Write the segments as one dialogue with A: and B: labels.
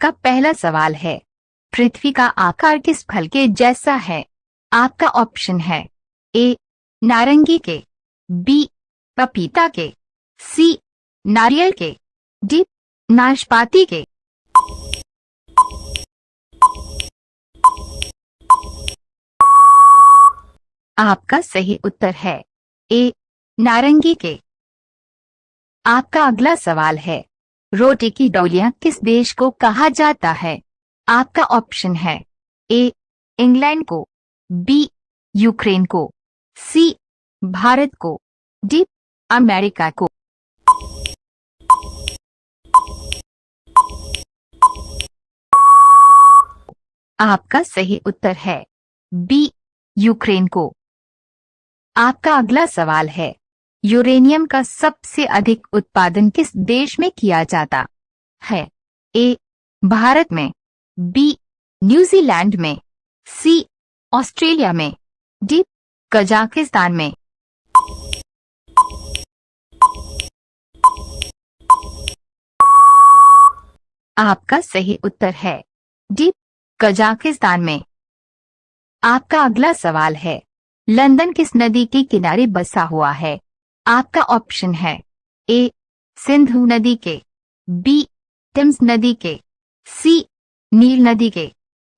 A: आपका पहला सवाल है, पृथ्वी का आकार किस फल के जैसा है? आपका ऑप्शन है ए नारंगी के, बी पपीता के, सी नारियल के, डी नाशपाती के। आपका सही उत्तर है ए नारंगी के। आपका अगला सवाल है, रोटी की डोलियां किस देश को कहा जाता है? आपका ऑप्शन है ए इंग्लैंड को, बी यूक्रेन को, सी भारत को, डी अमेरिका को। आपका सही उत्तर है बी यूक्रेन को। आपका अगला सवाल है, यूरेनियम का सबसे अधिक उत्पादन किस देश में किया जाता है? ए भारत में, बी न्यूजीलैंड में, सी ऑस्ट्रेलिया में, डी कजाकिस्तान में। आपका सही उत्तर है डी कजाकिस्तान में। आपका अगला सवाल है, लंदन किस नदी के किनारे बसा हुआ है? आपका ऑप्शन है ए सिंधु नदी के, बी टेम्स नदी के, सी नील नदी के,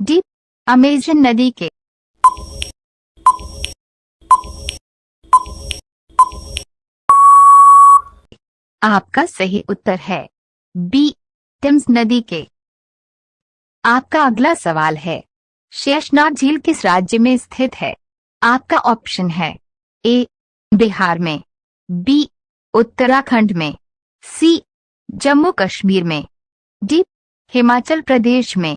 A: डी अमेजन नदी के। आपका सही उत्तर है बी टेम्स नदी के। आपका अगला सवाल है, शेषनाग झील किस राज्य में स्थित है? आपका ऑप्शन है ए बिहार में, बी उत्तराखंड में, सी जम्मू कश्मीर में, डी हिमाचल प्रदेश में।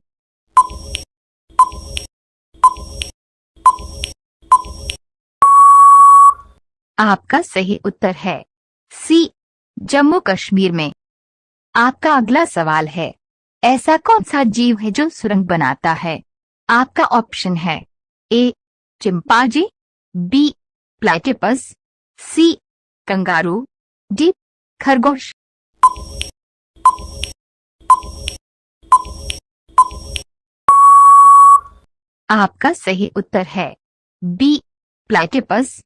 A: आपका सही उत्तर है सी जम्मू कश्मीर में। आपका अगला सवाल है, ऐसा कौन सा जीव है जो सुरंग बनाता है? आपका ऑप्शन है ए चिंपांजी, बी प्लेटिपस, सी कंगारू, डी खरगोश। आपका सही उत्तर है बी प्लेटिपस।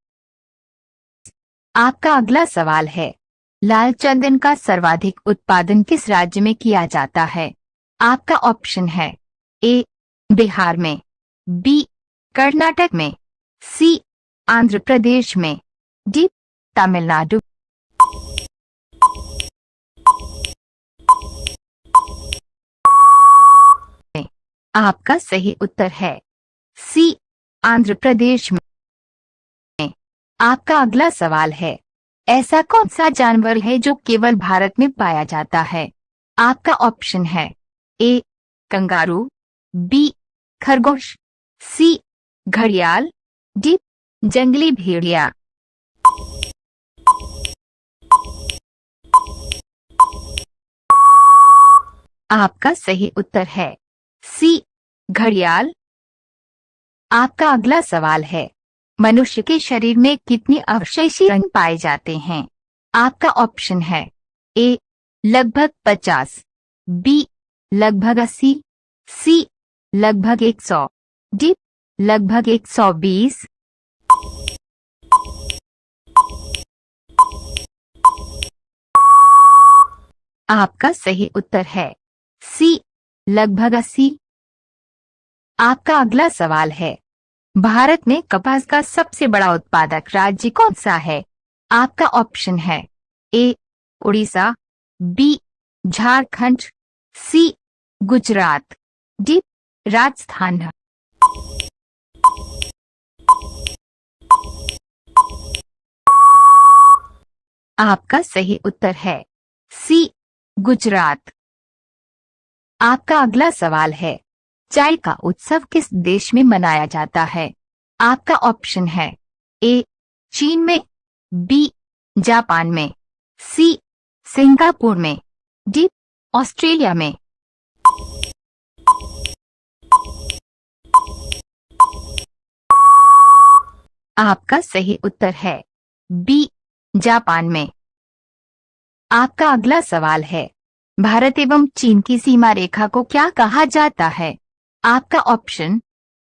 A: आपका अगला सवाल है, लाल चंदन का सर्वाधिक उत्पादन किस राज्य में किया जाता है? आपका ऑप्शन है ए बिहार में, बी कर्नाटक में, सी आंध्र प्रदेश में, डी तमिलनाडु। आपका सही उत्तर है सी आंध्र प्रदेश में। आपका अगला सवाल है, ऐसा कौन सा जानवर है जो केवल भारत में पाया जाता है? आपका ऑप्शन है ए कंगारू, बी खरगोश, सी घड़ियाल, डी जंगली भेड़िया। आपका सही उत्तर है सी घड़ियाल। आपका अगला सवाल है, मनुष्य के शरीर में कितने अवशेषी रंग पाए जाते हैं? आपका ऑप्शन है ए लगभग 50, बी लगभग 80, सी लगभग 100, डी लगभग 120। आपका सही उत्तर है सी लगभग 80। आपका अगला सवाल है, भारत में कपास का सबसे बड़ा उत्पादक राज्य कौन सा है? आपका ऑप्शन है ए उड़ीसा, बी झारखंड, सी गुजरात, डी राजस्थान। आपका सही उत्तर है सी गुजरात। आपका अगला सवाल है, चाय का उत्सव किस देश में मनाया जाता है? आपका ऑप्शन है ए चीन में, बी जापान में, सी सिंगापुर में, डी ऑस्ट्रेलिया में। आपका सही उत्तर है बी जापान में। आपका अगला सवाल है, भारत एवं चीन की सीमा रेखा को क्या कहा जाता है? आपका ऑप्शन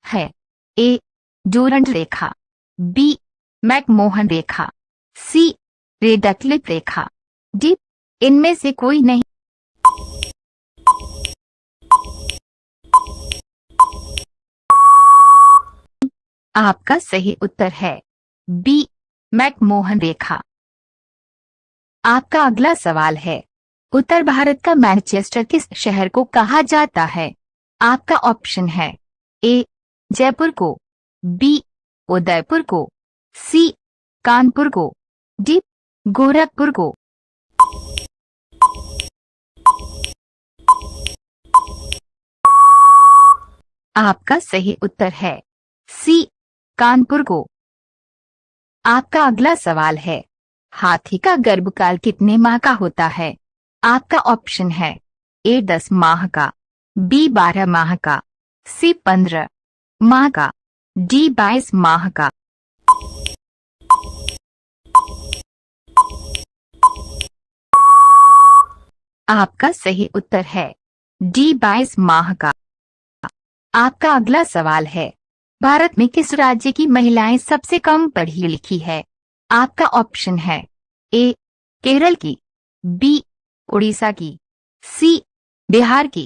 A: है ए डूरंड रेखा, बी मैकमोहन रेखा, सी रेडक्लिफ रेखा, डी इनमें से कोई नहीं। आपका सही उत्तर है बी मैकमोहन रेखा। आपका अगला सवाल है, उत्तर भारत का मैनचेस्टर किस शहर को कहा जाता है? आपका ऑप्शन है ए जयपुर को, बी उदयपुर को, सी कानपुर को, डी गोरखपुर को। आपका सही उत्तर है सी कानपुर को। आपका अगला सवाल है, हाथी का गर्भकाल कितने माह का होता है? आपका ऑप्शन है ए 10 माह का, बी 12 माह का, सी 15 माह का, डी 22 माह का। आपका सही उत्तर है डी 22 माह का। आपका अगला सवाल है, भारत में किस राज्य की महिलाएं सबसे कम पढ़ी लिखी है? आपका ऑप्शन है ए केरल की, बी उड़ीसा की, सी बिहार की,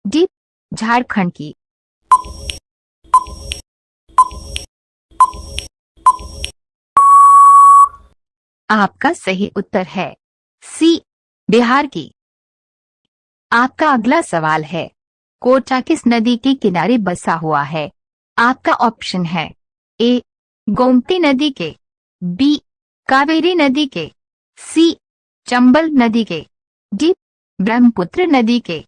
A: डी झारखंड की। आपका सही उत्तर है सी बिहार की। आपका अगला सवाल है, कोटा किस नदी के किनारे बसा हुआ है? आपका ऑप्शन है ए गोमती नदी के, बी कावेरी नदी के, सी चंबल नदी के, डी ब्रह्मपुत्र नदी के।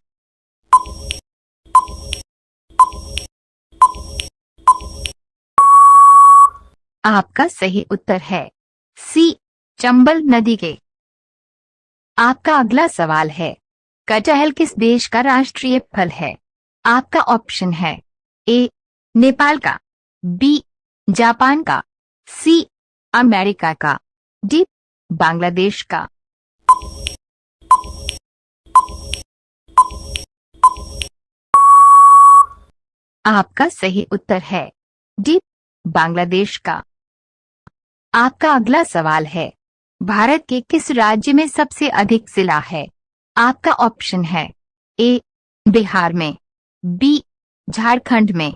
A: आपका सही उत्तर है सी चंबल नदी के। आपका अगला सवाल है, कटहल किस देश का राष्ट्रीय फल है? आपका ऑप्शन है ए नेपाल का, बी जापान का, सी अमेरिका का, डी बांग्लादेश का। आपका सही उत्तर है डी बांग्लादेश का। आपका अगला सवाल है, भारत के किस राज्य में सबसे अधिक जिला है? आपका ऑप्शन है ए बिहार में, बी झारखंड में,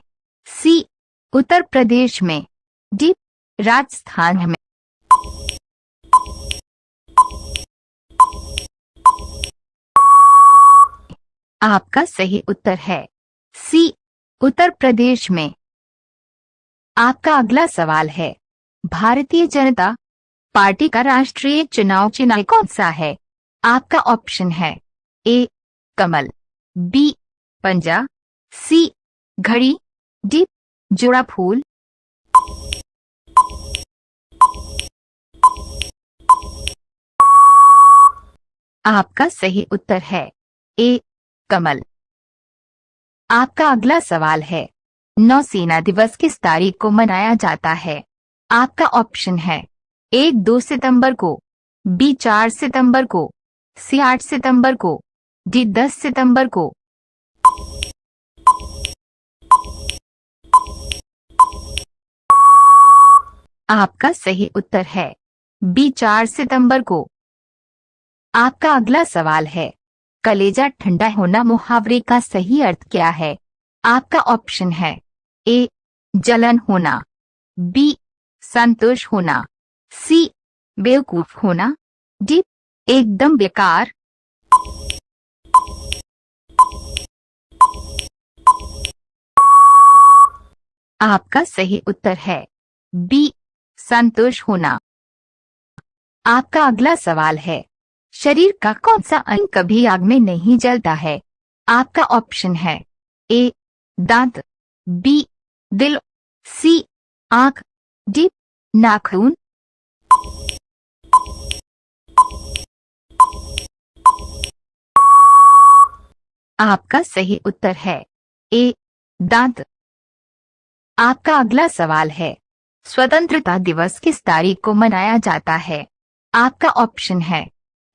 A: सी उत्तर प्रदेश में, डी राजस्थान में। आपका सही उत्तर है सी उत्तर प्रदेश में। आपका अगला सवाल है, भारतीय जनता पार्टी का राष्ट्रीय चुनाव चिन्ह कौन सा है? आपका ऑप्शन है ए कमल, बी पंजा, सी घड़ी, डी जोड़ा फूल। आपका सही उत्तर है ए कमल। आपका अगला सवाल है, नौसेना दिवस किस तारीख को मनाया जाता है? आपका ऑप्शन है ए 2 सितंबर को, बी 4 सितंबर को, सी 8 सितंबर को, डी 10 सितंबर को। आपका सही उत्तर है बी 4 सितंबर को। आपका अगला सवाल है, कलेजा ठंडा होना मुहावरे का सही अर्थ क्या है? आपका ऑप्शन है ए जलन होना, बी संतोष होना, सी बेवकूफ होना, डी एकदम बेकार। आपका सही उत्तर है बी संतोष होना। आपका अगला सवाल है, शरीर का कौन सा अंग कभी आग में नहीं जलता है? आपका ऑप्शन है ए दांत, बी दिल, सी आंख, डी नाखून। आपका सही उत्तर है ए दांत। आपका अगला सवाल है, स्वतंत्रता दिवस किस तारीख को मनाया जाता है? आपका ऑप्शन है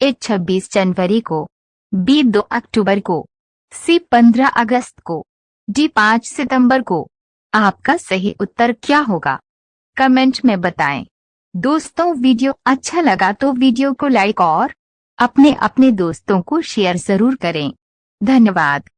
A: ए 26 जनवरी को, बी 2 अक्टूबर को, सी 15 अगस्त को, डी 5 सितंबर को। आपका सही उत्तर क्या होगा? कमेंट में बताएं। दोस्तों, वीडियो अच्छा लगा तो वीडियो को लाइक और अपने दोस्तों को शेयर जरूर करें। धन्यवाद।